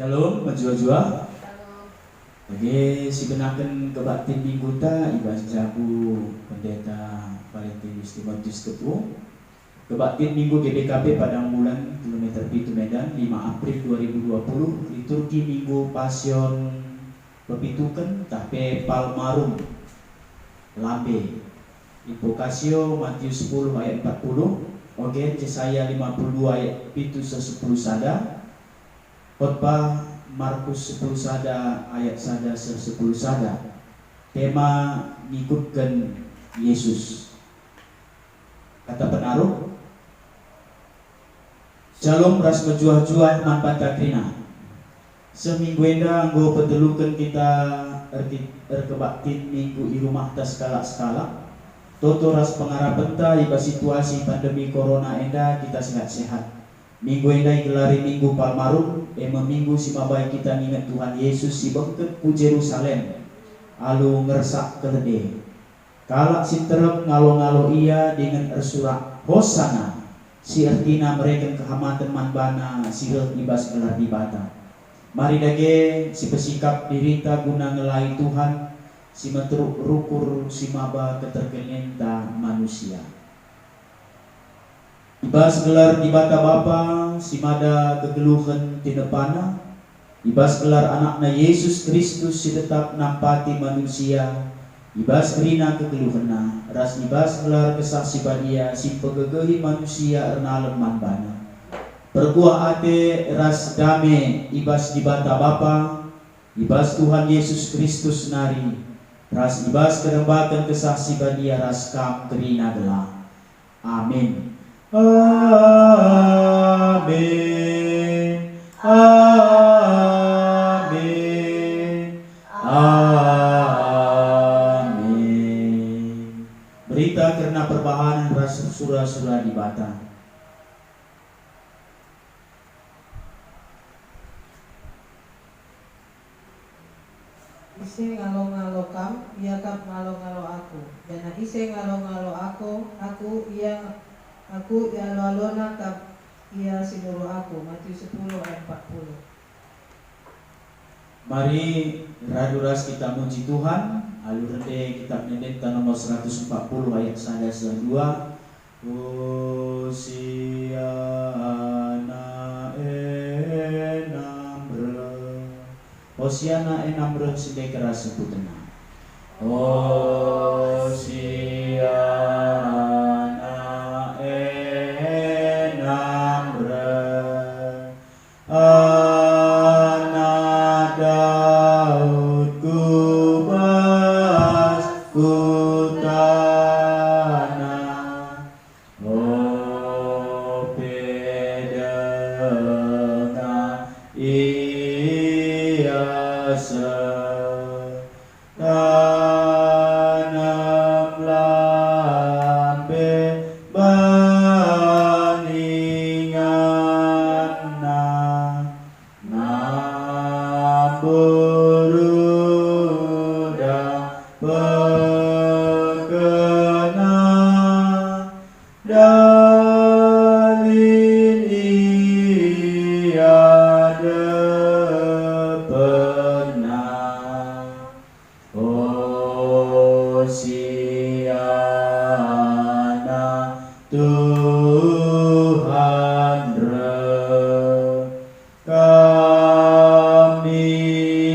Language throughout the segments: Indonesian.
Shalom, majua-jua. Oke, si benaken kebaktin minggu ta ibas jabu pendeta Valentinus Timotius Tepu. Kebaktin minggu GBKP Padang Bulan kilometer 7 Medan 5 April 2020. Liturgi minggu Pasion Pepituken Tape Palmarum Lambe. Invokasio Matius 10 ayat 40. Oke, Yesaya 52 ayat 7 10 sada. Khotbah Markus 10 sada ayat sada 10 sada. Tema ngikutkan Yesus. Kata penaruh, Shalom ras mejuah-juah manpan takrina. Seminggu enda anggo petelukan kita erkebaktin minggu di rumah tas skala-skala. Toto ras pengarapan ta iba situasi pandemi corona enda kita sehat-sehat. Minggu enda gelari minggu Palmarum, minggu si mabai kita ingat Tuhan Yesus si bengket ku Jerusalem, alu ngersak kelede. Kalak si terem ngalo-ngalo ia dengan ersurak Hosana, si artina mereka kehamatan manbana si ibas gelar di bata. Mari dage si pesikap dirita guna ngelai Tuhan, si meteruk rukur si maba keterkenenta manusia. Ibas gelar di bata bapa si mada kegeluhan tinepana. Ibas gelar anakna Yesus Kristus si tetap nampati manusia. Ibas gerina kegeluhana. Ras ibas gelar kesaksi badia si pegegehi manusia ernalem manbana. Perkuah ate ras dame ibas di bata bapa. Ibas Tuhan Yesus Kristus nari. Ras ibas kerembakan kesaksi badia ras kam gerina gelah. Amin. Amin, amin, amin. Berita karena perbahanan surah-surah di Batam. Ise ngalo-ngalo kam, ia kam ngalo-ngalo aku. Dan ise ngalo-ngalo aku ia lalona kam, ia sinuruh aku. Matius 10 ayat 40. Mari raduras kita muji Tuhan. Alur rende kitab Nendeta nomor 140 ayat 1 2. Hosiana enamre sinde keras sebutna. Hosiana enamre anak Daud kubas kutana. Pedena ia tanam lambe baninganna naburuda pekena dalin ia depena. Hosiana Tuhan kami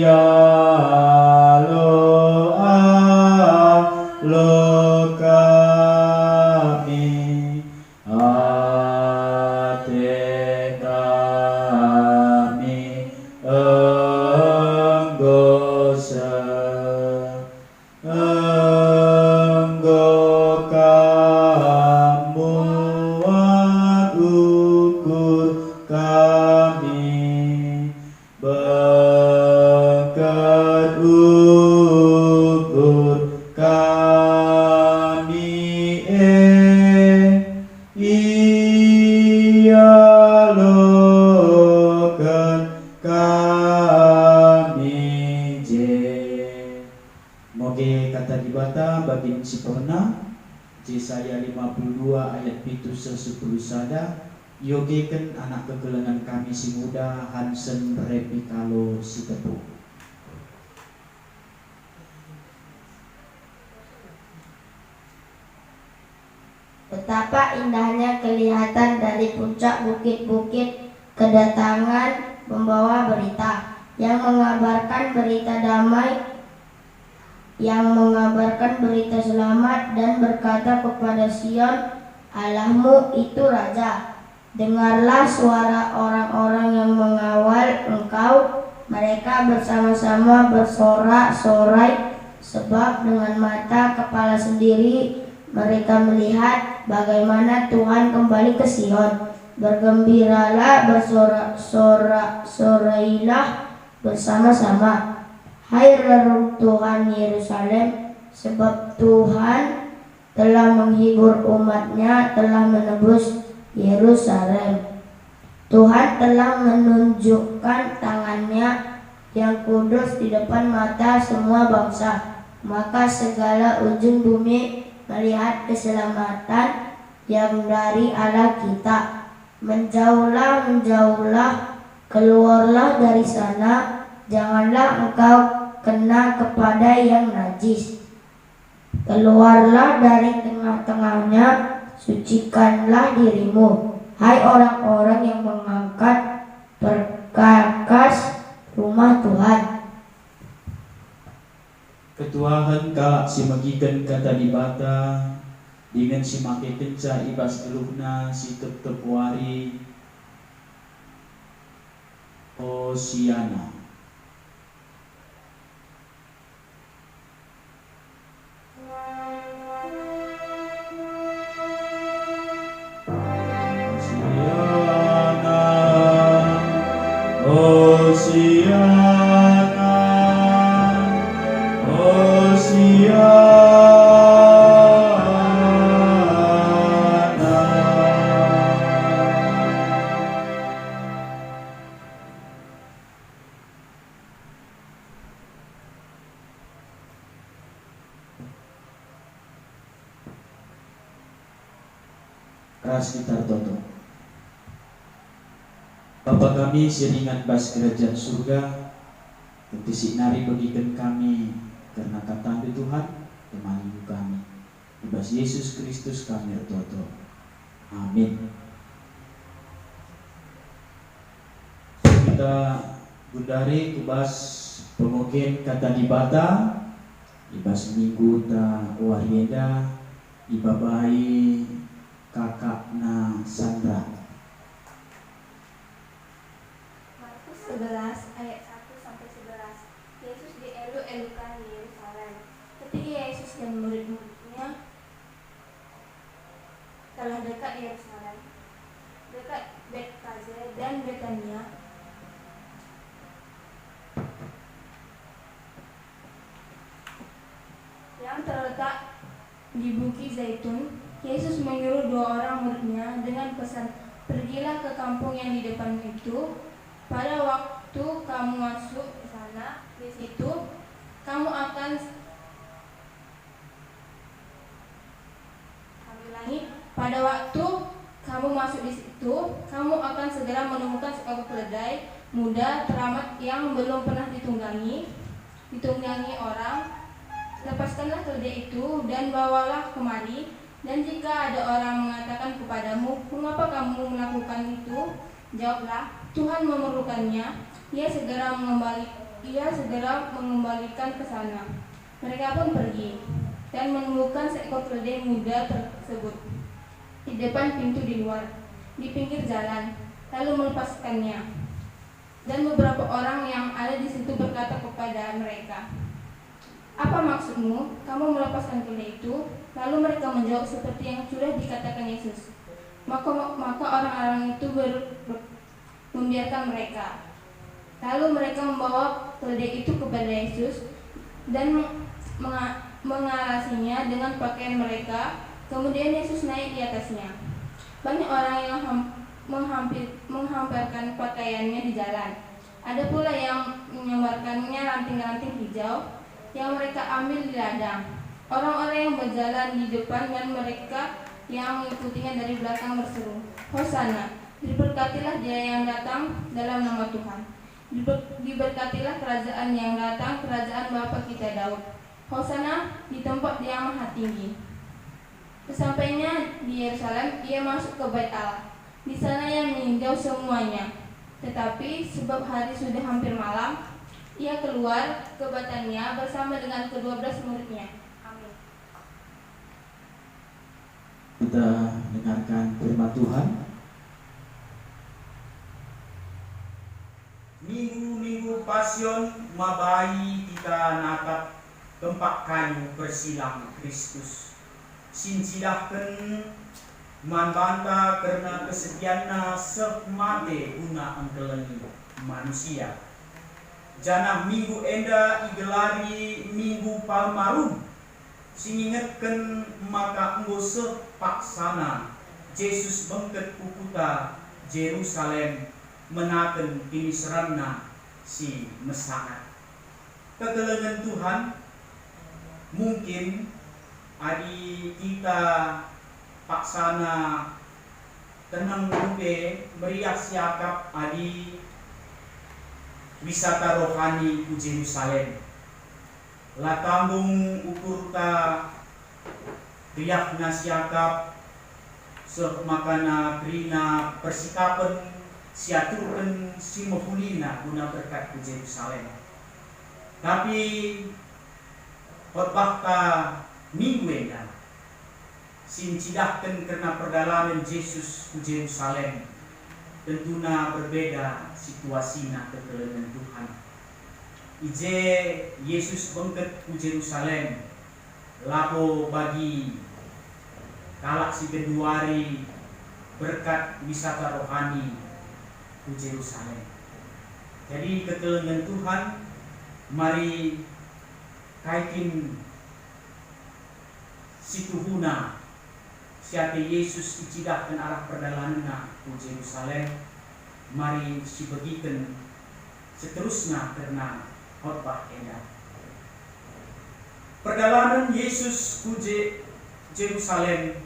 alo kami ate kami enggosa enggo kamu ukur kami bengket ukur kami ia loken kami je. Moge kata dibata bagi si pernah Yesaya 52 ayat 7 10 sada. Yogekan anak kegelengan kami si muda Hansen Repikalo si tepu. Betapa indahnya kelihatan dari puncak bukit-bukit kedatangan membawa berita yang mengabarkan berita damai, yang mengabarkan berita selamat dan berkata kepada Sion, Allahmu itu Raja. Dengarlah suara orang-orang yang mengawal engkau, mereka bersama-sama bersorak-sorai, sebab dengan mata kepala sendiri mereka melihat bagaimana Tuhan kembali ke Sion. Bergembiralah, bersorak-sorailah bersama-sama, hai reruntuhan Yerusalem, sebab Tuhan telah menghibur umatnya, telah menebus Yerusalem. Tuhan telah menunjukkan tangannya yang kudus di depan mata semua bangsa. Maka segala ujung bumi melihat keselamatan yang dari Allah kita. Menjauhlah, menjauhlah, keluarlah dari sana, janganlah engkau kena kepada yang najis. Keluarlah dari tengah-tengahnya, sucikanlah dirimu, hai orang-orang yang mengangkat perkakas rumah Tuhan. Ketuahan kalak si magikan kata di bata dengan si make kenca ibas eluhna si tetep wari Hosiana. Ras gitar toto. Bapa kami siringat bas kerajaan surga, kentisik nari bagikan kami karena kata Tuhan temani kami. Ibas Yesus Kristus kami toto. Amin. Kita gundari kubas pemogen kata di bata, ibas minggu ta warieda, ibabai kakakna Sandra. Markus 11 ayat 1-11. Yesus dielu-elukan di Yerusalem. Ketika Yesus dan murid-muridnya telah dekat Yerusalem, dekat Betfage dan Betania, yang terletak di Bukit Zaitun, Yesus menyuruh 2 orang muridnya dengan pesan, pergilah ke kampung yang di depan itu. Pada waktu kamu masuk ke sana, di situ kamu akan pada waktu kamu masuk di situ, kamu akan segera menemukan seekor keledai muda teramat yang belum pernah ditunggangi orang. Lepaskanlah keledai itu dan bawalah kemari. Dan jika ada orang mengatakan kepadamu, mengapa kamu melakukan itu? Jawablah, Tuhan memerlukannya. Ia segera mengembalikan ke sana. Mereka pun pergi dan menemukan seekor keledai muda tersebut di depan pintu di luar, di pinggir jalan, lalu melepaskannya. Dan beberapa orang yang ada di situ berkata kepada mereka, apa maksudmu? Kamu melepaskan keledai itu? Lalu mereka menjawab seperti yang sudah dikatakan Yesus. Maka orang-orang itu membiarkan mereka. Lalu mereka membawa keledai itu kepada Yesus dan mengalasinya dengan pakaian mereka. Kemudian Yesus naik di atasnya. Banyak orang yang menghamparkan pakaiannya di jalan. Ada pula yang menyebarkannya ranting-ranting hijau yang mereka ambil di ladang. Orang-orang yang berjalan di depan dan mereka yang mengikutinya dari belakang berseru, Hosana, Diberkatilah dia yang datang dalam nama Tuhan. Diberkatilah kerajaan yang datang, kerajaan Bapa kita Daud. Hosana di tempat yang maha tinggi. Sesampainya di Yerusalem, ia masuk ke Bait Allah. Di sana ia meninjau semuanya. Tetapi sebab hari sudah hampir malam, ia keluar ke Betania bersama dengan ke-12 muridnya. Amin. Kita dengarkan firman Tuhan. Minggu-minggu pasion mabai kita natap tempat kayu bersilang Kristus. Sincidahkan manbanta karena kesediaanna sekmate guna angkeleni manusia. Jana minggu enda igelari minggu palmarum. Singingatkan maka enggo sepaksana Yesus bengket kukuta Jerusalem menaken kini serana si Mesaat. Kegelengan Tuhan mungkin adi kita paksana tenang rupe meriah siakap adi wisata rohani ku Jerusalem. Latambung ukur ta riak na siakap semakana krina persikapan siaturkan si mahulina guna berkat ke Jerusalem. Tapi khotbah ka minggu enda sincidahkan karena perjalanan Yesus ke Jerusalem tentuna berbeda situasinya kegelengan Tuhan. Ije Yesus bengket ke Jerusalem lapo bagi kalak si Februari berkat wisata rohani ke Jerusalem. Jadi ketelengan Tuhan, mari kaitin situhuna siate Yesus icidahkan arah perdalananna ke Jerusalem. Mari sibagikan seterusnya karena khotbah enda. Perjalanan Yesus ke Jerusalem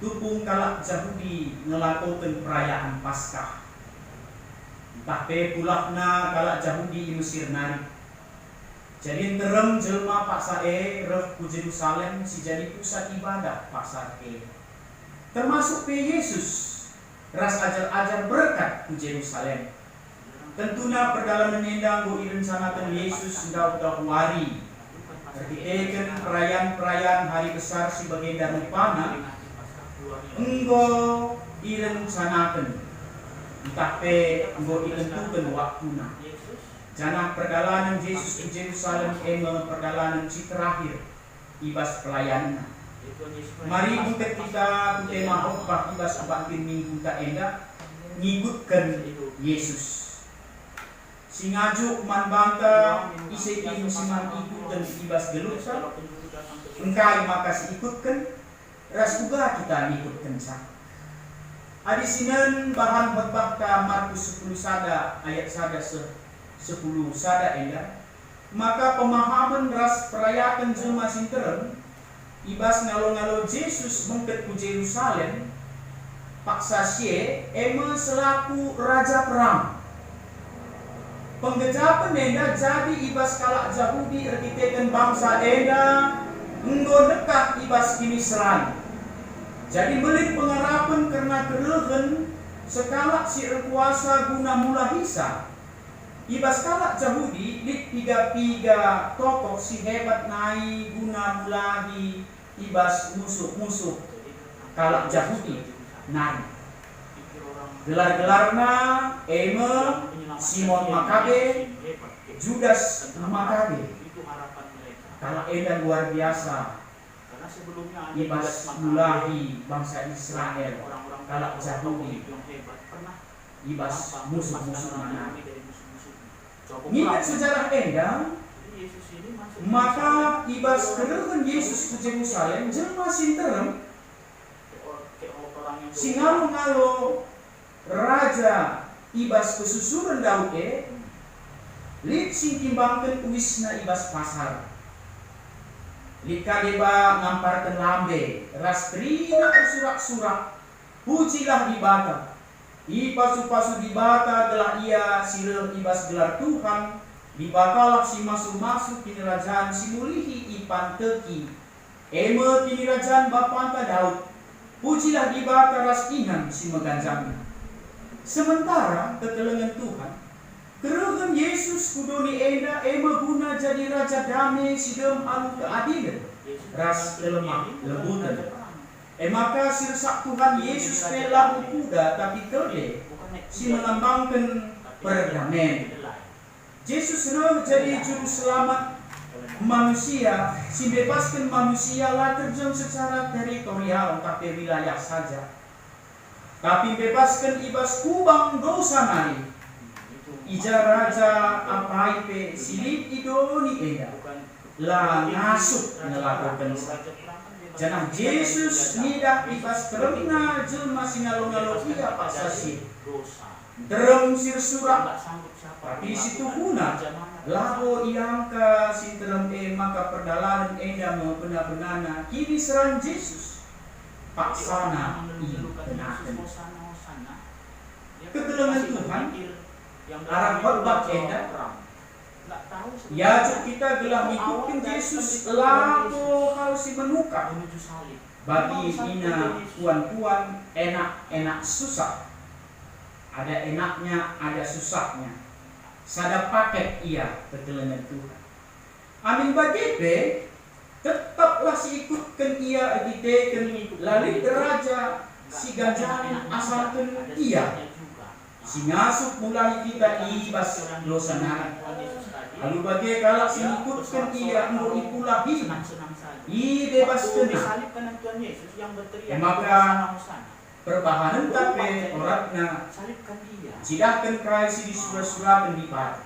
tupung kalak Yahudi ngelakukan perayaan Paskah. Tapi pulakna kalak Yahudi di Mesir nari. Jadi terem jelma paksa ref ku Jerusalem si jadi pusat ibadah paksa termasuk pe Yesus ras ajar-ajar berkat ku Jerusalem. Tentunya perjalanan endang go irencanakan Yesus ndau wari. Terkait perayaan-perayaan hari besar sebagai darupana enggo irencanakan entah pe enggo ditentukan waktuna. Jana perjalanan Yesus ke Jerusalem perjalanan si terakhir ibas pelayanan. Mari ketika tema khotbah ibas abatin minggu tak enda ngikutkan Yesus. Singaju man bangka isi musiman ikut dan ibas gelusa. Engkai makas ikutkan ras juga kita ngikutkan sah. Adi sinan bahan khotbah ka Markus 10 sada ayat sada 10 sada enda. Maka pemahaman ras perayaan jelma sinterem ibas ngalo-ngalo Yesus bengket ku Jerusalem paksa sie ema selaku raja perang. Penggejapan enda jadi ibas kalak Yahudi erkiteken bangsa enda enggo dekat ibas kini seran. Jadi melit pengarapan karena kerehen sekalak si kuasa guna mula hisa. Ibas kalak Yahudi lit tiga tokoh si hebat nai guna mulahi ibas musuh-musuh kalak Yahudi nai. Gelar-gelarna Eme, Simon Makabe, Judas Makabe. Kalak edan luar biasa. Ibas mulahi bangsa Israel kalak Yahudi ibas musuh-musuh mana. Ingat sejarah endang maka ibas kedatangan Yesus ke Jerusalem jelma sinterem singalo-ngalo raja ibas kesusuran Daud lit sing timbangkeun uwisna ibas pasar. Lika deba ngamparkan lambe ras trina surak-surak pujilah ibadah I pasu-pasu di bata gelah ia sirem ibas gelar Tuhan, di batalah si masuk-masuk kini kerajaan si mulihi ipan teki. Eme kini kerajaan bapanta Daud, pujilah di bata ras ingan si meganjangnya. Sementara ketelengan Tuhan, keregen Yesus kudoni enda eme guna jadi raja damai sidem alu keadilan, ras lemah lembutan. Maka sirsak Tuhan Yesus pelahu kuda tapi terde si melambangkan perdamaian. Yesus jadi juru selamat manusia, si bebaskan manusia lah terjun secara teritorial tapi wilayah saja. Tapi bebaskan ibas kubang dosa nari. Ija raja apa ipe silip idoni eda lah ngasuk ngelakukan janah Yesus nidah ibas terena jelma singalong-along ia pasasi derem sir surak tapi situ guna labo iangka si terem maka perdalanan eda mau benar-benarna kini serang Yesus paksana benakan ketelengan Tuhan arah khotbah eda ya cuk kita gelah ngikutin Yesus labo kalau si menukar bagi ina puan-puan enak-enak susah, ada enaknya ada susahnya, sada paket ia ketelengan Tuhan. Amin bagepe tetaplah si ikutkan ia editeken lalu raja si ganjaran asalkan ia si ngasup mulai kita ibas dosa nara. Lalu bagai kalau si ikutkan ia mau ikulah i bebaskan maka perbahanan tapi orangnya sidahkan kai si di surah-surah di bar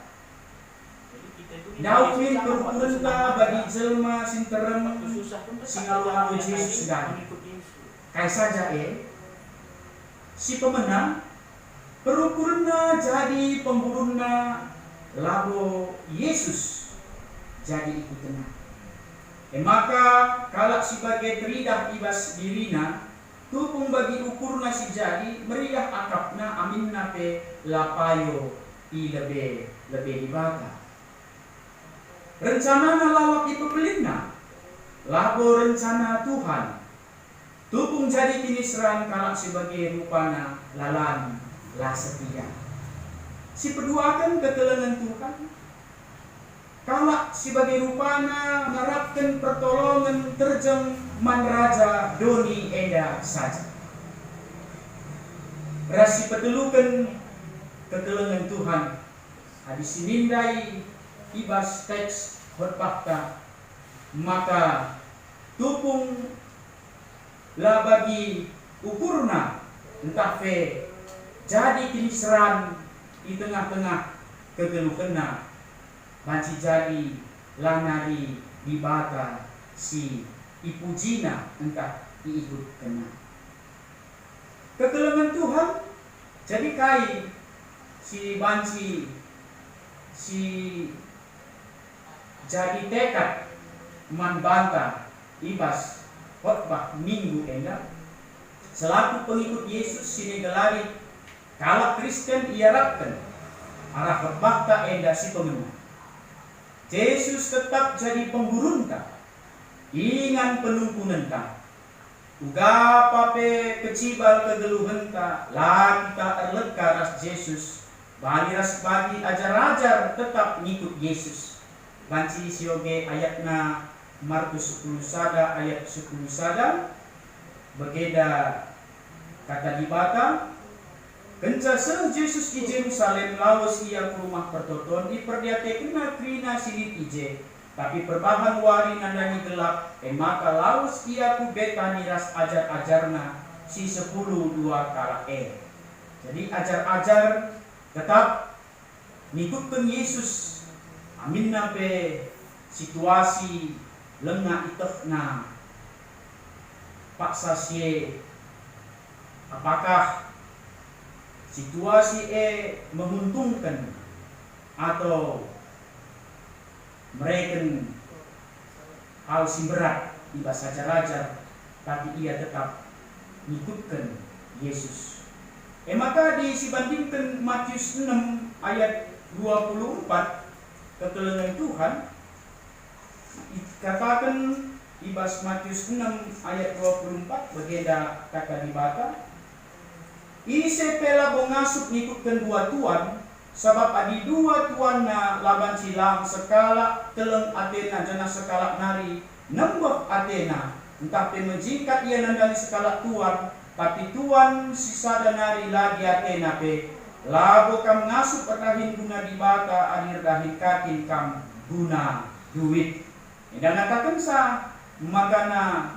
Daud min perunta bagi jelma sinterem singaluan Yesus dan kai saja si pemenang perukurna jadi pemburuhna labo Yesus jadi ikutnya. Maka kalau sebagai teridah ibas dirina tupung bagi ukurna si jadi meriah akapna amin nape lapayo i lebih ibaka. Rencana lawak ipepelina labo rencana Tuhan tupung jadi kini serang kalau sebagai rupana lalan lah setia. Si peduakan ketelengan Tuhan kalak sebagai rupana mengharapkan pertolongan terjeng man raja doni enda saja. Rasi petelukan ketelengan Tuhan hadis sinindai ibas teks khotbah maka tupung lah bagi ukurna entah fe jadi kini seran di tengah-tengah kegelukena banci jadi lanari di bata si ipujina entah diikut kena kegelengan Tuhan jadi kai si banci si jadi tekad manbanta ibas khotbah minggu enda selaku pengikut Yesus sini gelari kalau Kristen iarapkan arah khotbah enda si pemenang. Yesus tetap jadi pemburunta, ingan penumpunenta. Uga pape kecibal kegeluhenta, lah kita erleka ras Yesus. Bali ras bagi ajar-ajar tetap ngikut Yesus. Banci sioge ayatna Markus 10 sada ayat 10 sada. Begeda kata di bata. Kenca seng Yesus di Jerusalem lawas ia ke rumah pertoton iperdiate kena krina silit ije tapi perbahan wari nandani gelap maka lawas ia ku betani ras ajar-ajarna si 10 dua kala jadi ajar-ajar tetap ngikutkan Yesus amin nape situasi lengah itefna paksa sie apakah situasi menguntungkan atau mereka hal si berat ibas saja raja tapi ia tetap mengikutkan Yesus Maka disibandingkan Matius 6 ayat 24 ketelengan Tuhan, katakan ibas Matius 6 ayat 24 begeda kata dibata, ise pela bongasup ngikutkan dua tuan, sebab adi dua tuan na laban silang sekala teleng Athena jana sekala nari nembah Athena, entah pemejingkat ia nandali sekala tuan, tapi tuan sisa danari lagi Athena pe labo kam ngasup perdahin guna dibata adir dahin kakin kam guna duit. Dan katakan sa magana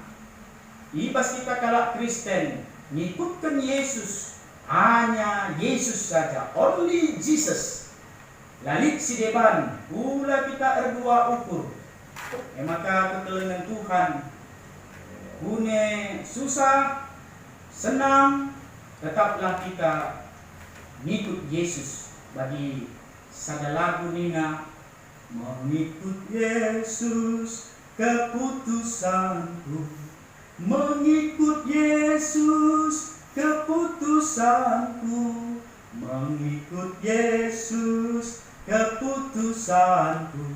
ibas kita kalak Kristen ngikutkan Yesus, hanya Yesus saja, only Jesus. Lalit si depan, pula kita erdua ukur. Maka ketelengan Tuhan, gune susah, senang, tetaplah kita ngikut Yesus. Bagi sada lagu nina, mengikut Yesus keputusanku, mengikut Yesus keputusanku, mengikut Yesus keputusanku,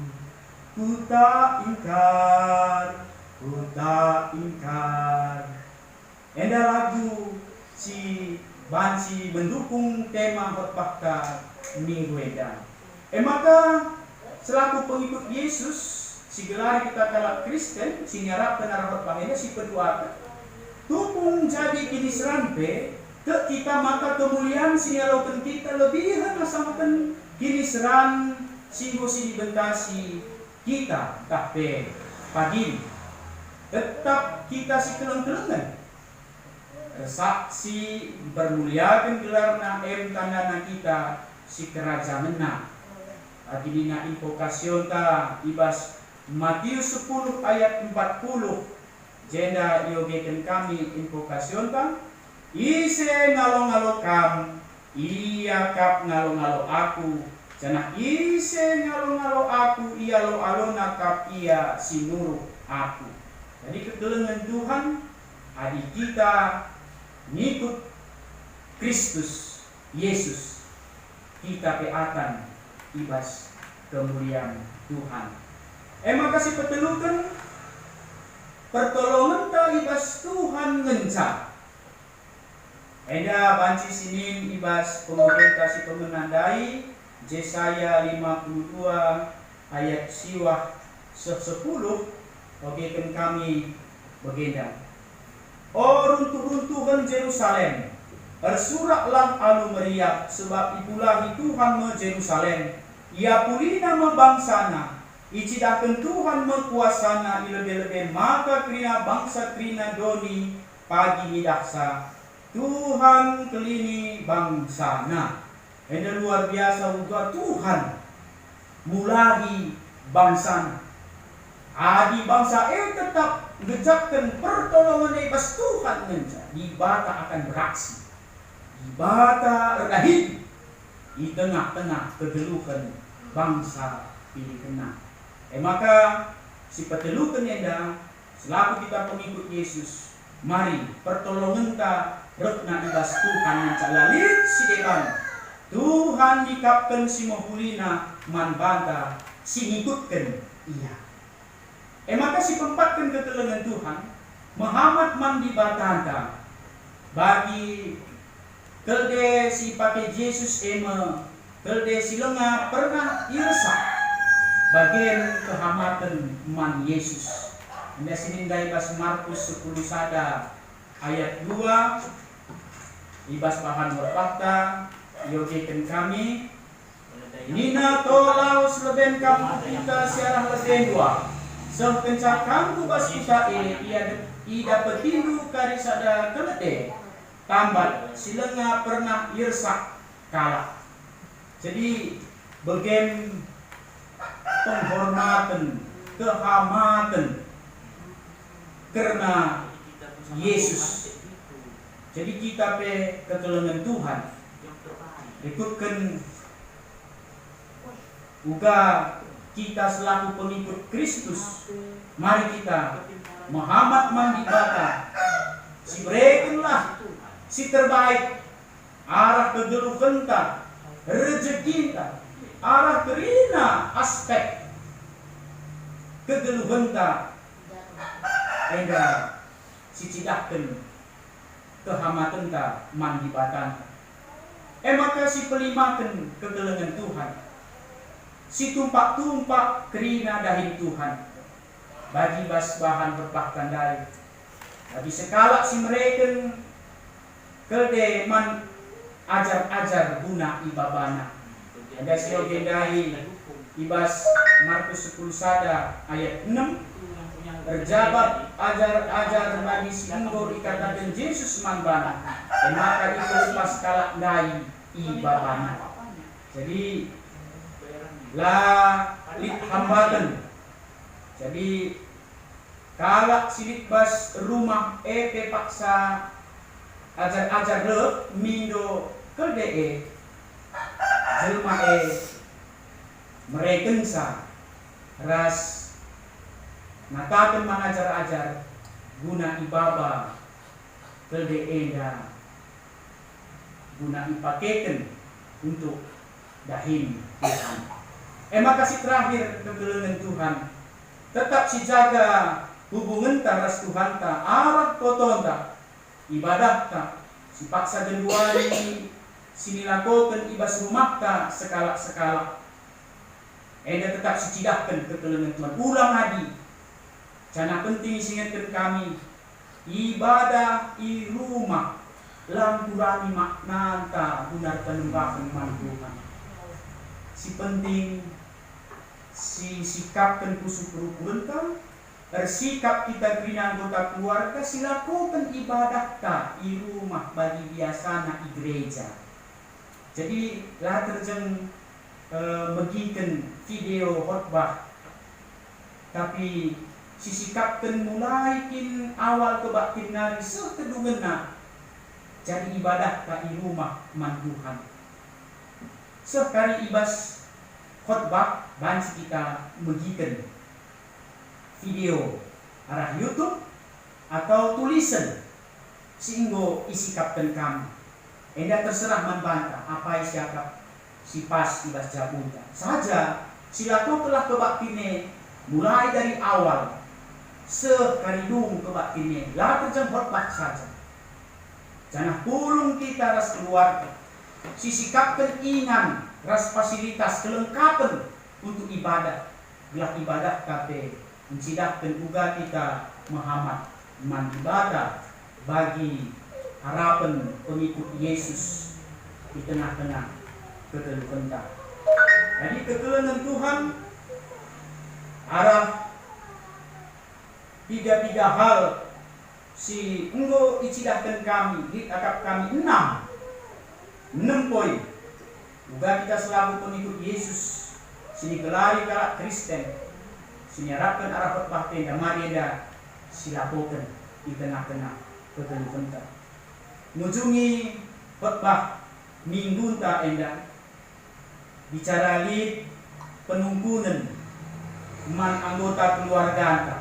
ku tak ingkar, ku tak ingkar. Enda lagu si Bansi mendukung tema khotbah minggu eda. Maka selaku pengikut Yesus, si gelar kita kalak Kristen, si nyarap penara khotbah ini si pedua tupung jadi kini serampe ke kita, maka kemuliaan si nyalokan kita lebih nasamakan kini seran singgo si dibentasi kita tapi pagi tetap kita si keleng-kelengan saksi bermuliakan gelar naem tandana kita si kerajaan na. Lagi dina invokasyon ta ibas Matius 10 ayat 40 jenda yogekan kami invokasyon ta, ise ngalo-ngalo kam iya kap ngalo-ngalo aku, jana ise ngalo-ngalo aku iya lo-alo nakap iya sinuruh aku. Jadi ketelengan Tuhan adik kita ngikut Kristus Yesus, kita peatan ibas kemuliaan Tuhan. Maka si petelukan pertolongan ta ibas Tuhan ngenca. Eda banci sinin ibas pemukin kasih pemenandai Yesaya 52 ayat siwah 10 bagikan kami begenda. O runtuh-runtuhan Jerusalem, bersuraklah alu meriak, sebab ibulahi Tuhan me Jerusalem. Ia pulina me bangsana, icidakan Tuhan me kuasana, ilebe-lebe maka krina bangsa krina doni pagi midaksa. Tuhan kelini bangsana. Ini luar biasa juga Tuhan mulahi bangsana. Adi bangsa tetap ngejapkan pertolongan ibas Tuhan menca. Dibata akan beraksi, dibata redahid di tengah-tengah kegeluhan bangsa pilih kena. Maka si petelukan eda selaku kita pengikut Yesus, mari pertolongan ta rekna ibas Tuhan menca lalit si depan. Tuhan dikapkan si mohulina man banta si ngikutkan iya. Maka si pempatkan ketelengan Tuhan Muhammad mandi batanta bagi kelde si pakai Yesus kelde si lenga pernah irsa bagian kehamatan man Yesus. Anda sini ibas Markus 10 sada ayat 2 ibas bahan berfakta yogikan kami nina tolaus leben kamu kita siarah leben dua sekencang bas kita ia petindu karisada kelede tambat silenga pernah irsak kalah. Jadi bagian penghormatan kehamatan karena Yesus. Jadi kita pe ketelengan Tuhan ikutkan uga kita selaku pengikut Kristus, mari kita Muhammad mandi bata si berekenlah si terbaik arah kegeluhenta, rezekinta, arah kerina aspek kegeluhenta, enda sicidahkeun kehamatenta mandibatan. Maka si pelimakeun kegelengan Tuhan, si tumpak-tumpak kerina dahin Tuhan, bagi bas bahan berpah tandai, bagi sekala si mereken kelde man ajar-ajar guna ibabana. Ada sio gendai ibas Markus 10 sada ayat 6, berjabat ajar-ajar bagi si inggur ikatakan Yesus manbana, maka itu pas kalak dai ibabana. Jadi lah hambatan. Jadi kalak silit bas rumah paksa ajar-ajar le mindo kelde jelma merekensa ras natakan mengajar-ajar guna ibaba kelde enda guna ipakekan untuk dahin Tuhan. Maka si terakhir kegelengan Tuhan tetap si jaga hubungan taras Tuhan ta arah kotonta ibadah ta si paksa genduari si nilakokan ibas rumah ta sekala enda tetap si cidahkan kegelengan Tuhan. Ulang lagi cana penting singatkan kami ibadah i rumah lamburani maknanta gunar penembakan Tuhan. Si penting si sikapkan kusuk rukunta, bersikap kita bina anggota keluarga, silakukan ibadah ta i rumah bagi biasana i gereja. Jadi lah terjeng megiken video khotbah, tapi sisikapkan mulai kin awal kebaktin nari sekedungena jadi ibadah ta i rumah man Tuhan. Sekali ibas khotbah banci kita megiken video arah YouTube atau tulisan sehingga isikapkan kami. Enda terserah membantah apa isiakap si pas ibas jabunta saja. Silaku telah kebaktine mulai dari awal sekaridung kebaktine lah terjang khotbah saja. Jangan pulung kita ras keluarga sisikapkan ingan ras fasilitas kelengkapan untuk ibadah. Belah ibadah kate mencidahkan juga kita Muhammad mandibadah bagi harapan pengikut Yesus di tengah-tengah kegeluhan. Jadi kegeluhan Tuhan arah tiga hal si enggo icidahkan kami diakap kami 6 poin. Juga kita selalu pengikut Yesus sini gelari kalak Kristen sini harapkan arah khotbah tenda marienda silakukan di tengah-tengah kegeluhan. Mujungi khotbah minggu ta enda bicara lid penungkunan man anggota keluarga ta.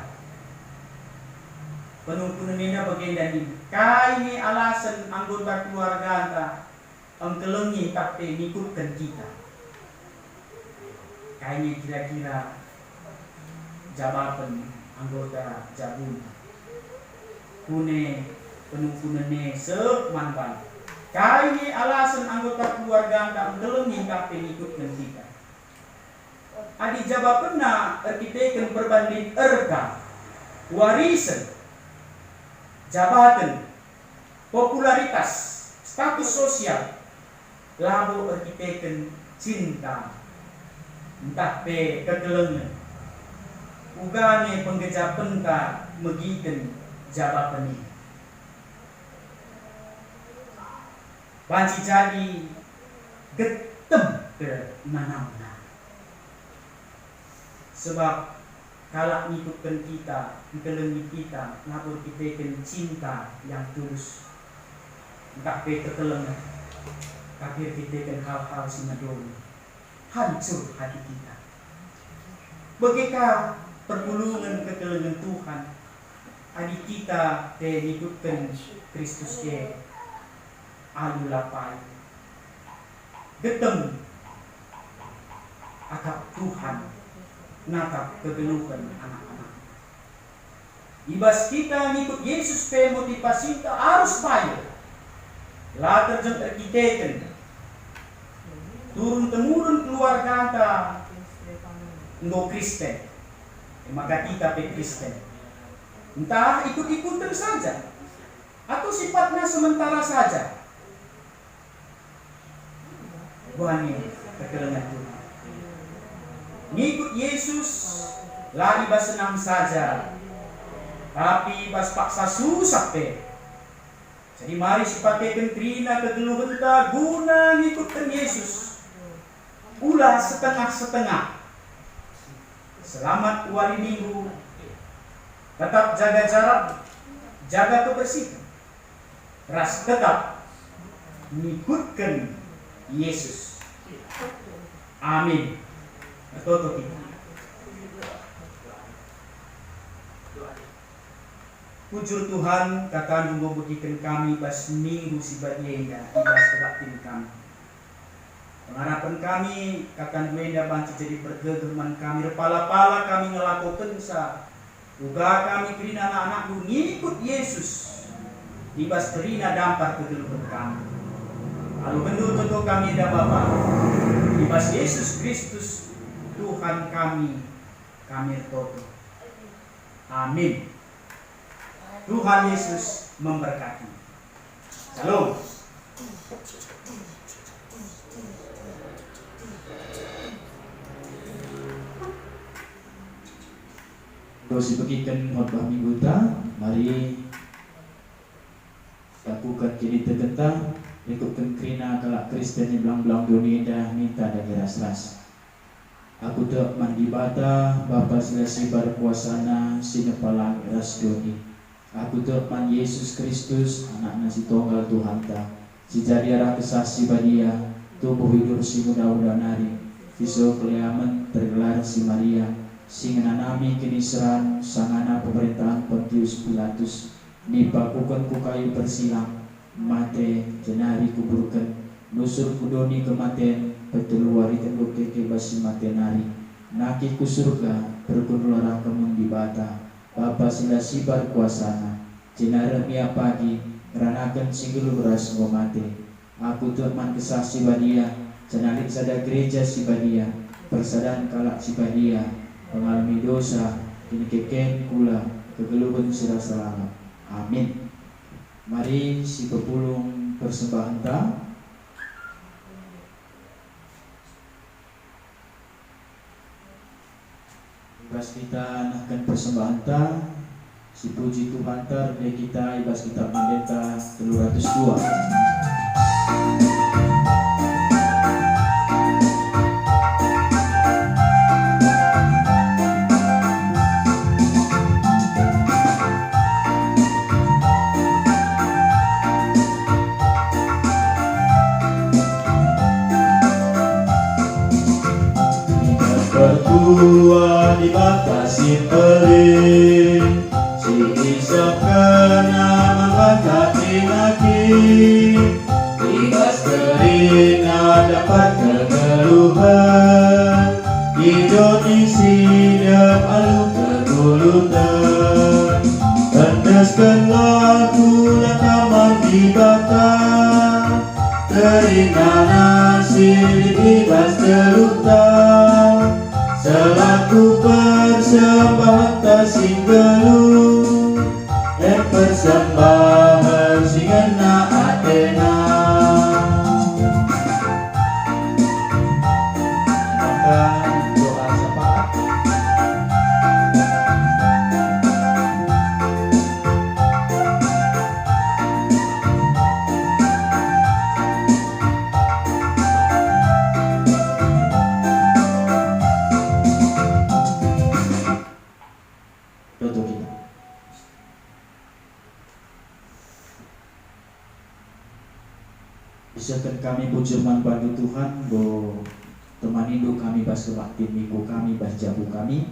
Penungkunan ini bagian ini kaini alasan anggota keluarga ta ang kelengi tapi ngikutkan kita. Kaini kira-kira jabatan anggota jabun kune penungkunane semanpan. Kaini alasan anggota keluarga ang kelengi tapi ngikutkan kita. Adi jabapenna erkiteken perbanding erka warisan jabatan popularitas status sosial lalu erkiteken cinta entah pe kegelengan ugane penggejapen ta megiken jabatan ini banci jadi getem ke mana-mana sebab kalak ngikutkan kita kegelengi kita lalu erkiteken cinta yang tulus entah pe kegelengan akhir kita hal-hal sinadoni hancur hati kita. Bagaimana pergulungan kegelengan Tuhan adik kita ikutkan Kristus ke alu lapai getem akap Tuhan natap kegeluhan anak-anak. Ibas kita ngikut Yesus pe motivasi kita harus bayar. Lah terjun terkiteken turun temurun keluarga kita ngo Kristen, maka kita pe Kristen. Entah ikut-ikutan saja atau sifatnya sementara saja. Buahnya kekelengan Tuhan. Ngikut Yesus lari bas senang saja, tapi bas paksa susah pe. Jadi mari sipakai trina kegeluhan kita guna ngikutkan Yesus. Ulah setengah-setengah. Selamat hari Minggu. Tetap jaga jarak, jaga kebersihan. Ras tetap ngikutkan Yesus. Amin. Bertoto kita. Pujur Tuhan kata nunggu berikan kami bas minggu si badienda ibas kebaktin kami. Pengharapan kami kata duenda banci jadi bergegeman kami repala-pala kami ngelakukan sa. Uga kami kerina anak-anak ngikut Yesus. Ibas kerina dampar kegeluhan kami. Lalu menuntut kami dan Bapa. Ibas Yesus Kristus Tuhan kami toto. Amin. Tuhan Yesus memberkati. Shalom. Terus dibagikan khotbah minggu ta, mari lakukan kini terkentang, ikutkan kerina kalak Kristen yang belang-belang dunia dah minta dan ras-ras. Aku tak mandi bata, Bapa selasi berkuasana, sinepalang ras dunia. Aku terpan Yesus Kristus, anak nasi tunggal Tuhan ta. Si jadi arah kesasi badia, tubuh hidup si muda-muda nari. Viso keliaman tergelar si Maria. Singananami kiniseran, sangana pemerintahan Pontius Pilatus. Nipakukan ku kayu persilang, mate jenari kuburkan. Nusur kudoni kematian, petuluari tembok keke basi mate nari. Naki ku surga, berkunularah kemun di bata. Bapa sila sibar kuasana, jenara mia pagi, ranakan singgul beras ngomate. Aku teman kesasi badia, cenalik sada gereja si badia, persadan kalak si badia, pengalami dosa, kini keken kula, kegeluhan sira selamat. Amin. Mari si pepulung persembahan ta. Ibas kita nahkan persembahan ta, si puji Tuhan ta, de kita ibas kita pendeta 302. Berdua dibatasi peling, si isap kena membatasi lagi. Ibas kerina dapat kegeluhan, Indonesia dan alu kegulutan. Pendeskanlah gula taman di bata, kerina nasi ibas terlutan. Selaku persembahan tasinggalu, persembahan singena Athena. Maka doa syafaat. Untuk kita. Bisakan kami pujuman bantu Tuhan, go teman hidup kami bas kebakti minggu kami bas jabu kami,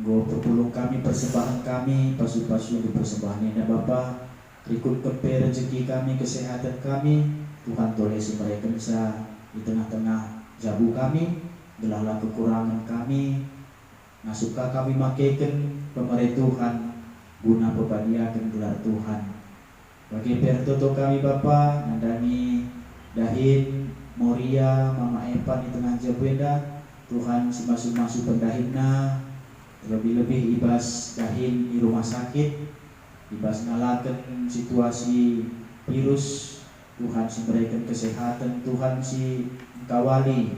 go perpulung kami persembahan kami pasu-pasu di persembahan ini Bapa. Ikut kepe rezeki kami, kesehatan kami, Tuhan tolesi mereka bisa di tengah-tengah jabu kami, gelahlah kekurangan kami, nasukah kami makaikan pemerintah Tuhan, guna pepadiakan gelar Tuhan. Bagi pertoto kami Bapa, nandangi Dahin, Moria, Mama Epan di tengah jabenda, Tuhan si masuk-masuk pendahina, lebih-lebih ibas Dahin di rumah sakit, ibas ngalakan situasi virus, Tuhan si berikan kesehatan, Tuhan si kawali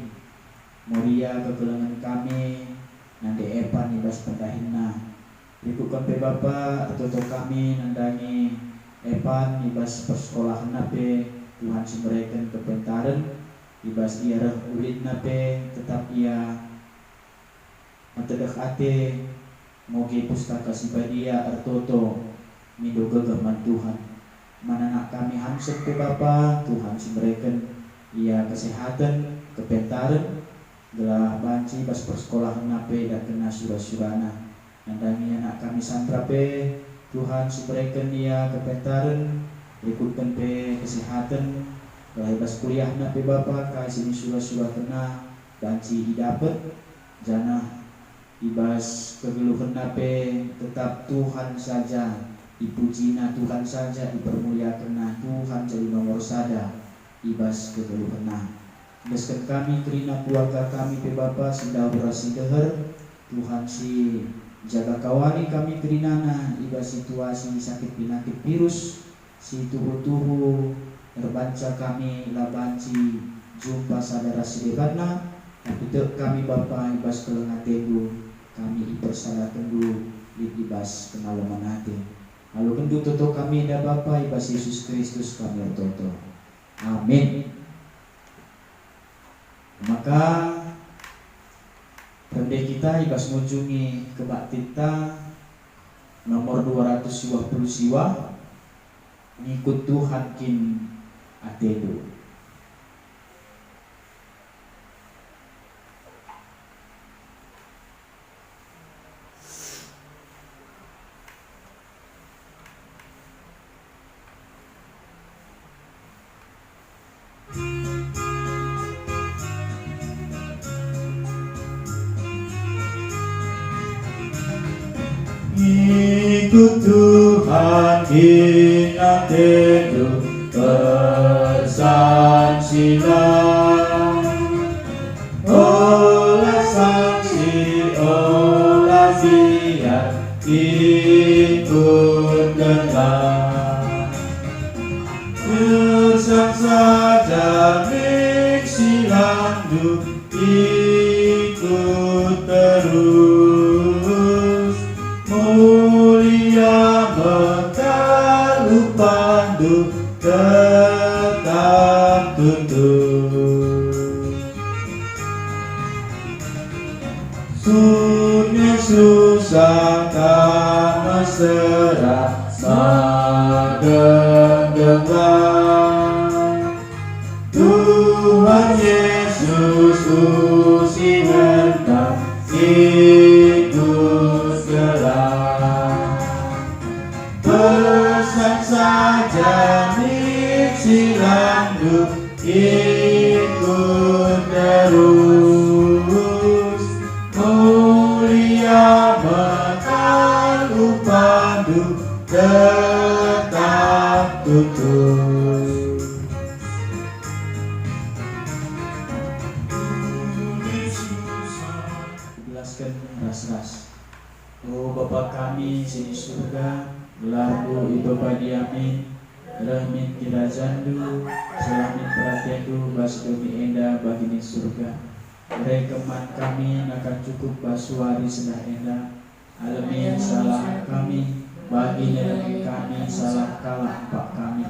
Moria kegelangan kami, nanti Epan ibas pendahina. Berikutkan pe Bapa atau kami nandangi Epan ibas persekolahan nape, Tuhan si berikan kepentaran, ibas ia ulit nape, tetap ia matedekate mogi pustaka si badia artoto mido gegaman Tuhan. Mananak kami hamset ke Bapa, Tuhan si berikan ia kesehatan, kepentaran, gelah banci bas persekolahan nape dan kena surah-surana. Nandangi anak kami santrape, Tuhan si berikan ia kepentaran, berikutkan pe kesehatan, gelah bas kuliah nape Bapa, kasih surah-surah kena banci didapat, jana ibas kegeluhan nape, tetap Tuhan saja dipujinya, Tuhan saja dipermuliakan, Tuhan jadi nomor sada ibas kegeluhan. Beskan kami kerina keluarga kami pe Bapa sendau berasi deher, Tuhan si jaga kawani kami kerinana ibas situasi sakit penyakit virus si tuhu-tuhu terbanca kami labanci jumpa saudara sidebana, tapi kami Bapa ibas kelengatendu kami ipersalahkan dulu ibas pengalaman hati. Lalu kendu toto kami dah Bapa ibas Yesus Kristus kami toto. Amin. Maka rende kita ibas mengunjungi kebaktitan nomor 220 siwa ngikut Tuhan kin atedo. Ikut Tuhan kita teduh bersaksilah, olah saksi, olah biar ikut dengar, bersaksada miksi landu ikut terus, mulia mekalu pandu tetap tuntun. Sunnya susah tak mesra magenggam, Tuhan Yesus usi mentah ikut gerak, pesan saja miksi landu ikut terus, mulia mekalu pandu tetap tutur. Jelaskan ras-ras. Oh Bapa kami sini surga, gelarmu Bapa diamin, rahmin kirajandu, selamin perhatiandu, bas demi enda bagi surga. Rekeman kami akan cukup basuari sendah enda, alamin salah kami, bagi nelamin kami salah kalah empat kami.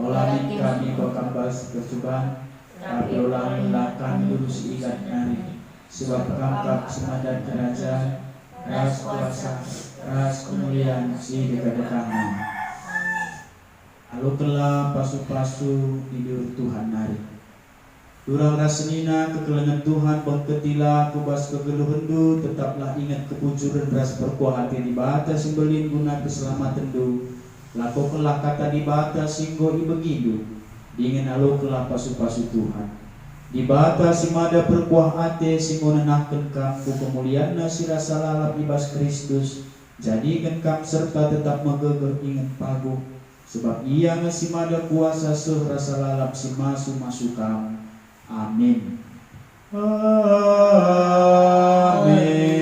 Olamin kami bakal bas percobaan, tapi olamin lakan lurus ikat nari, sebab kangkap semadan kerajaan, ras kuasa, ras kemuliaan si dekat-dekatnya. Lalu telah pasu-pasu tidur Tuhan nari. Durang rasenina kekelengan Tuhan bangketilah kubas kegeluhendu, tetaplah ingat kepujuran ras perkuah hati di bata sembelin guna keselamatan du. lakukanlah kata dibata singgo ibegidu dengan alokelah pasu-pasu Tuhan. Dibata si mada perkuah ate singgo nenahkan kam ku kemuliaanna si rasa lalap ibas Kristus. Jadikan kam serta tetap megegeh ingat pagu, sebab ia si mada kuasa seuh rasa lalap si masu kam. Amin. Amin.